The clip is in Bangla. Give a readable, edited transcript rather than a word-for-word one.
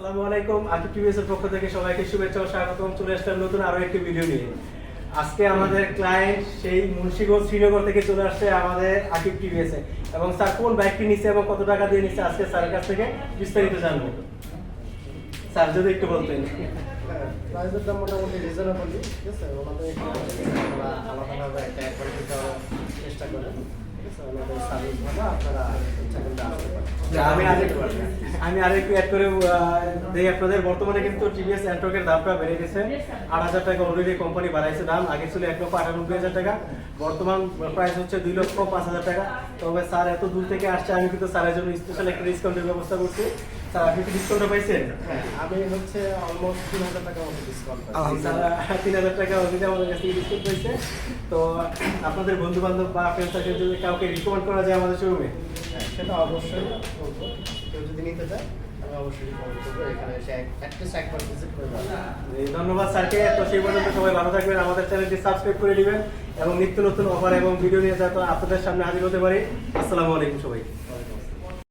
আসসালামু আলাইকুম। আকিব টিভিএস এর পক্ষ থেকে সবাইকে শুভেচ্ছা ও স্বাগতম। চলে আসলাম নতুন আরো একটি ভিডিও নিয়ে। আজকে আমাদের ক্লায়েন্ট সেই মুন্সিগঞ্জ শ্রীনগর থেকে চলে আসছে আমাদের আকিব টিভিএস এ, এবং স্যার কোন বাইকটি নিচ্ছে এবং কত টাকা দিয়ে নিচ্ছে আজকে স্যারের কাছ থেকে বিস্তারিত জানবো। স্যার যদি একটু বলতেন। প্রাইসের দাম মোটামুটি রিজনেবলি, ঠিক আছে। ওনাদের এখানে আমরা আলাদাভাবে একটা অ্যাড করে দিতে চেষ্টা করেন, ঠিক আছে। ওনাদের সার্ভিস ভালো, আপনারা ইচ্ছা করলে আসতে পারেন। আমি আরেকটু অ্যাড করে দেই আপনাদের। বর্তমানে কিন্তু টিভিএস অ্যান্ট্রকের দামটা বেড়ে গেছে। ৮,০০০ টাকা অলরেডি কোম্পানি বাড়াইছে দাম। আগে ছিল ১,৯৮,০০০ টাকা, বর্তমান প্রাইস হচ্ছে ২,০৫,০০০ টাকা। তবে স্যার এত দূর থেকে আসছে, আমি কিন্তু স্যারের জন্য স্পেশাল একটা ডিসকাউন্টের ব্যবস্থা করছি। স্যার আপনি কি ডিসকাউন্টটা পাইছেন? হ্যাঁ, আমি হচ্ছে অলমোস্ট ৩,০০০ টাকা মতো ডিসকাউন্ট পাচ্ছি। স্যার ৩,০০০ টাকা অলরেডি আমাদের কাছ থেকে ডিসকাউন্ট পেয়েছে। তো আপনাদের বন্ধু বান্ধব বা ফ্রেন্ড সার্কেল যদি কাউকে রিকমেন্ড করা যায় আমাদের শোরুমে, হ্যাঁ, সেটা অবশ্যই বলবো। কেউ যদি নিতে চায় আমি অবশ্যই রিকমেন্ড করবো এখানে এসে অ্যাটলিস্ট একবার ভিজিট করে যাবে। ধন্যবাদ স্যারকে। তো সেই পর্যন্ত সবাই ভালো থাকবেন, আমাদের চ্যানেলটি সাবস্ক্রাইব করে দিবেন এবং নিত্য নতুন অফার এবং ভিডিও নিয়ে যাতে আপনাদের সামনে হাজির হতে পারি। আসসালামু আলাইকুম সবাই।